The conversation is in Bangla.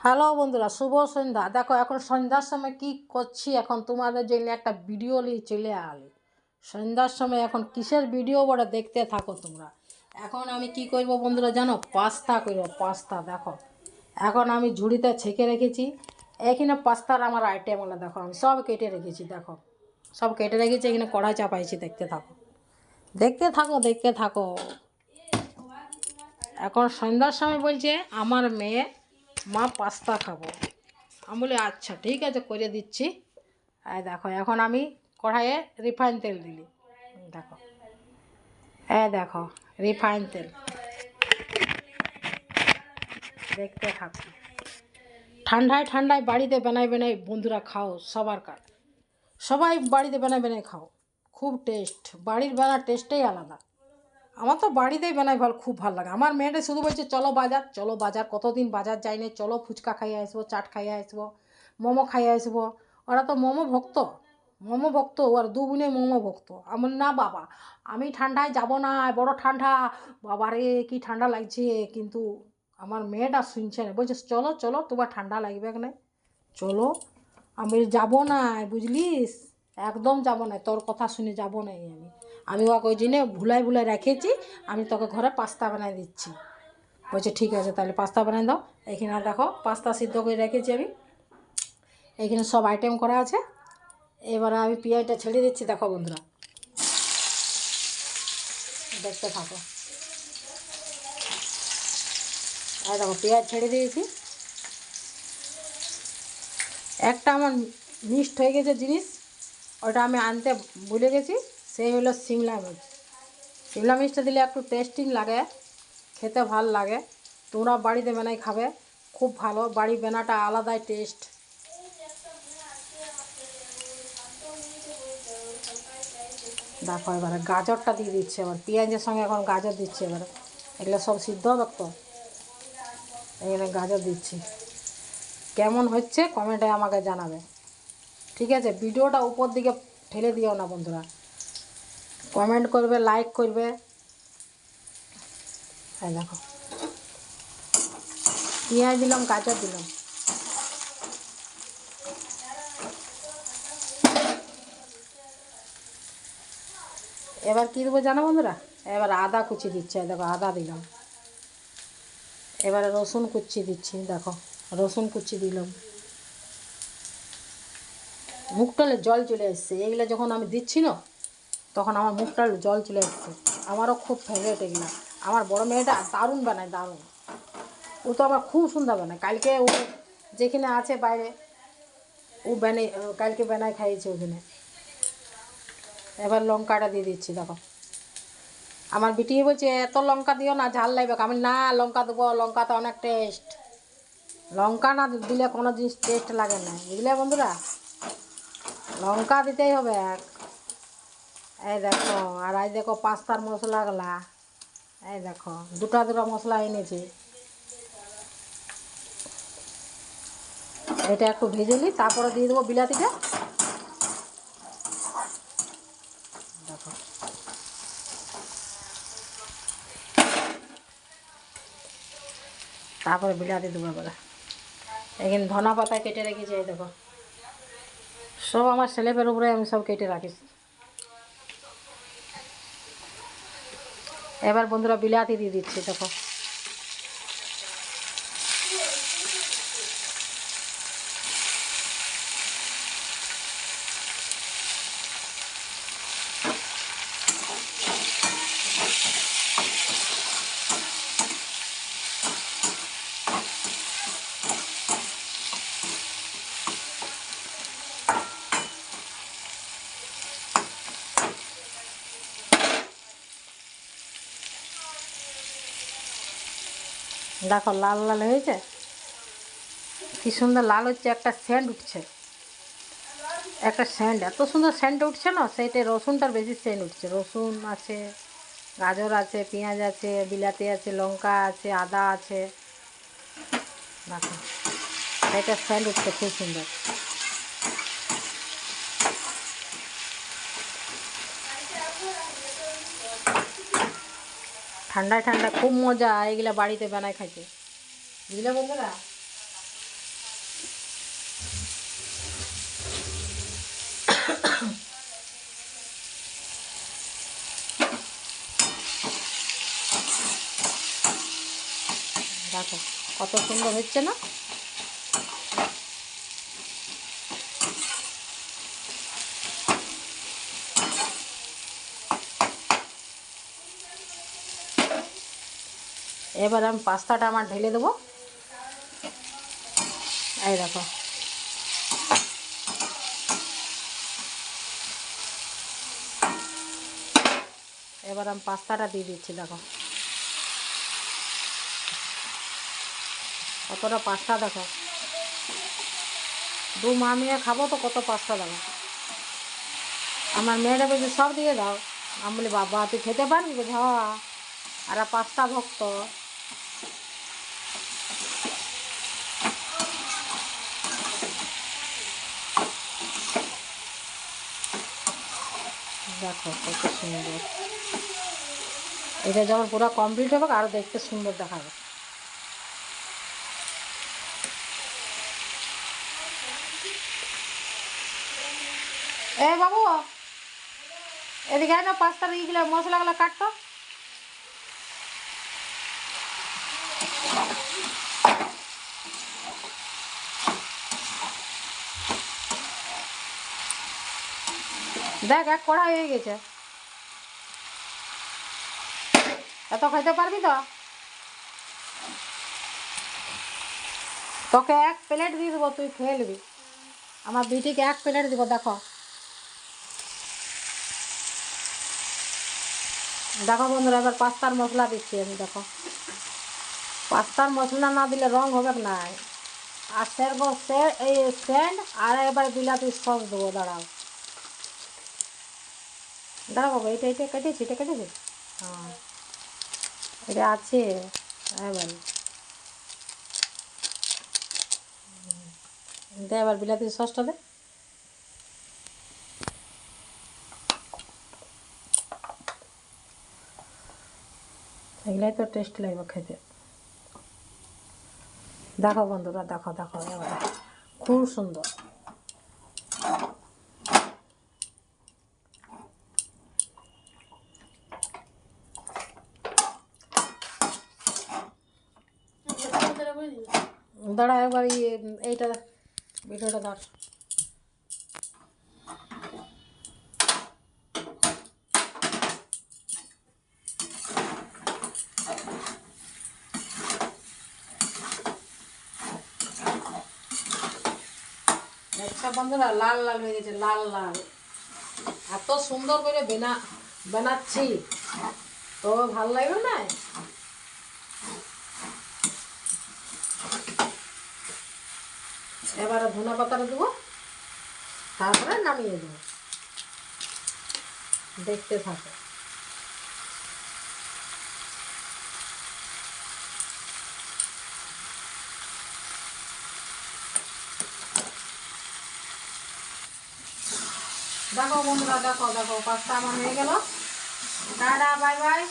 হ্যালো বন্ধুরা, শুভ সন্ধ্যা। দেখো এখন সন্ধ্যার সময় কি করছি, এখন তোমাদের জন্য একটা ভিডিও নিয়ে চলে আলি। সন্ধ্যার সময় এখন কিসের ভিডিও বড় দেখতে থাকো তোমরা। এখন আমি কি করব বন্ধুরা জানো, পাস্তা করব। পাস্তা দেখো এখন আমি ঝুড়িতে ছেঁকে রেখেছি। এখানে পাস্তার আমার আইটেমগুলো দেখো, আমি সব কেটে রেখেছি। দেখো সব কেটে রেখেছি, এখানে কড়াই চাপাইছি। দেখতে থাকো দেখতে থাকো দেখতে থাকো। এখন সন্ধ্যার সময় বলছে আমার মেয়ে, মা পাস্তা খাবো। আমি বলি আচ্ছা ঠিক আছে, করে দিচ্ছি। এই দেখো এখন আমি কড়াইয়ে রিফাইন তেল দিলি। দেখো দেখো রিফাইন তেল, দেখতে থাকো। ঠান্ডায় ঠান্ডায় বাড়িতে বানাই বানাই বন্ধুরা খাও, সবার কাজ সবাই বাড়িতে বানাই বানাই খাও। খুব টেস্ট, বাড়ির বানার টেস্টটাই আলাদা। আমার তো বাড়িতেই বানাই ভালো, খুব ভালো লাগে। আমার মেয়েটা শুধু বলছে চলো বাজার, চলো বাজার, কতদিন বাজার যাইনি, চলো ফুচকা খাইয়ে আসবো, চাট খাইয়ে আসবো, মোমো খাইয়ে আসবো। ওরা তো মোমো ভক্ত, মোমো ভক্ত, ওর দু বোনে মোমো ভক্ত। আমার না বাবা, আমি ঠান্ডায় যাব না, বড় ঠান্ডা, বাবারে কি ঠান্ডা লাগছে। কিন্তু আমার মেয়েটা শুনছে না, বলছে চলো চলো, তোমার ঠান্ডা লাগবে না, চলো। আমি যাবো না, বুঝলিস, একদম যাব না, তোর কথা শুনে যাব না। আমি ওকে ওই জন্যে ভুলাই ভুলাই রেখেছি। আমি তোকে ঘরে পাস্তা বানাই দিচ্ছি। বলছে ঠিক আছে তাহলে পাস্তা বানাই দাও। এখানে দেখো পাস্তা সিদ্ধ করে রেখেছি আমি, এখানে সব আইটেম করা আছে। এবারে আমি পেঁয়াজটা ছেড়ে দিচ্ছি। দেখো বন্ধুরা দেখতে থাকো। আর দেখো পেঁয়াজ ছেড়ে দিয়েছি। একটা আমার মিক্সড হয়ে গেছে জিনিস, ওটা আমি আনতে ভুলে গেছি, সেই হলো সিমলা মির্চ। সিমলা মির্চটা দিলে একটু টেস্টিং লাগে, খেতে ভাল লাগে। তোমরা বাড়িতে বানাই খাবে, খুব ভালো। বাড়ি বানাটা আলাদাই টেস্ট। দেখো এবারে গাজরটা দিয়ে দিচ্ছে, এবার পেঁয়াজের সঙ্গে এখন গাজর দিচ্ছে। এবারে এগুলো সব সিদ্ধ হবে তো, এখানে গাজর দিচ্ছি। কেমন হচ্ছে কমেন্টে আমাকে জানাবে, ঠিক আছে? ভিডিওটা উপর দিকে ঠেলে দিও না বন্ধুরা, কমেন্ট করবে, লাইক করবে। এই দেখো পেঁয়াজ দিলাম, গাজর দিলাম। এবার কী দেবো জানো বন্ধুরা, এবার আদা কুচি দিচ্ছে। দেখো আদা দিলাম। এবারে রসুন কুচি দিচ্ছি। দেখো রসুন কুচি দিলাম। মুখটালে জল চলে এসছে, এগুলো যখন আমি দিচ্ছি না, তখন আমার মুখটার জল চলে এসছে। আমারও খুব ফেভারিট এগুলো। আমার বড় মেয়েটা দারুণ বানায়, দারুণ। ও তো আমার খুব সুন্দর বানায়। কালকে ও যেখানে আছে বাইরে, ও বানাই, কালকে বানায় খাইয়েছে ওখানে। এবার লঙ্কাটা দিয়ে দিচ্ছি। দেখো আমার বিটি বলছে এত লঙ্কা দিও না, ঝাল লাগবে। আমি না, লঙ্কা দেবো, লঙ্কাতে অনেক টেস্ট। লঙ্কা না দিলে কোনো জিনিস টেস্ট লাগে না, বুঝলে বন্ধুরা, লঙ্কা দিতেই হবে। এই দেখো, আর এই দেখো পাস্তার মশলাগুলা, এই দেখো দুটা দুটা মশলা এনেছি। এটা একটু ভেজে নিই, তারপরে দিয়ে দেবো বিলাতিটা। দেখো তারপরে বিলাতি দেবো। এবারে এখানে ধনা পাতা কেটে রেখেছি। এই দেখো সব আমার স্ল্যাবের উপরে আমি সব কেটে রাখিছি। এবার বন্ধুরা বিলাতি দিয়ে দিচ্ছি। দেখো দেখো লাল লাল হয়েছে, কি সুন্দর লাল হচ্ছে, একটা সেন্ট উঠছে, একটা সেন্ট, এত সুন্দর সেন্ট উঠছে না, সেইটা রসুনটার বেশি সেন্ট উঠছে। রসুন আছে, গাজর আছে, পেঁয়াজ আছে, বিলাতি আছে, লঙ্কা আছে, আদা আছে। দেখো সেইটা সেন্ট উঠছে খুব সুন্দর। ঠান্ডায় ঠান্ডা খুব মজা, এগুলো বাড়িতে বানায় খাইতে, বুঝলে বন্ধুরা। কত সুন্দর হচ্ছে না? এবার আমি পাস্তাটা আমার ঢেলে দেবো। এই দেখো, এবার আমি পাস্তাটা দিয়ে দিচ্ছি। দেখো কতটা পাস্তা, দেখো 2 মা মেয়ে খাবো তো কত পাস্তা। দেখো আমার মেয়েরা বলছে সব দিয়ে দাও। আমি বলি বাবা তুই খেতে পারবি? বলছে হ্যাঁ, আর পাস্তা ভক্ত। দেখো কত সুন্দর। এটা যখন পুরো কমপ্লিট হবে আরও দেখতে সুন্দর দেখাবে। এ বাবু এদিকে না, পাস্তার এইগুলো মশলাগুলো কাটতো। দেখ এক কড়াই হয়ে গেছে। এত খাইতে পারবি তো? তোকে 1 প্লেট দিয়ে দেবো, তুই খেয়ে নিবি। আমার বিটিকে 1 প্লেট দিব। দেখো দেখো বন্ধুরা, এবার পাস্তার মশলা দিচ্ছি আমি। দেখো পাস্তার মশলা না দিলে রং হবে না। আর এই স্যান্ড, আর এবার বিলাতি সস দেবো। দাঁড়াও দাঁড়াও বাবা, এটা কেটেছি, এটা কেটেছি। হ্যাঁ এটা আছে। এবার দে, এবার বিলাতি সসটা দে। এগুলাই তো টেস্ট লাগবে খেতে। দেখো বন্ধুরা, দেখো দেখো, এবার খুব সুন্দর। দাঁড়া একবার এইটা ভিডিওটা ধর। একটা বন্ধুরা লাল লাল হয়ে গেছে, লাল লাল। এত সুন্দর করে বানাচ্ছি তো ভালো লাগবে না? এবারে ধনে পাতাটা দেবো, তারপরে নামিয়ে দেবো। দেখতে থাকো। দেখো বন্ধুরা, দেখো দেখো পাস্তা আমার হয়ে গেল। Tata, bye bye.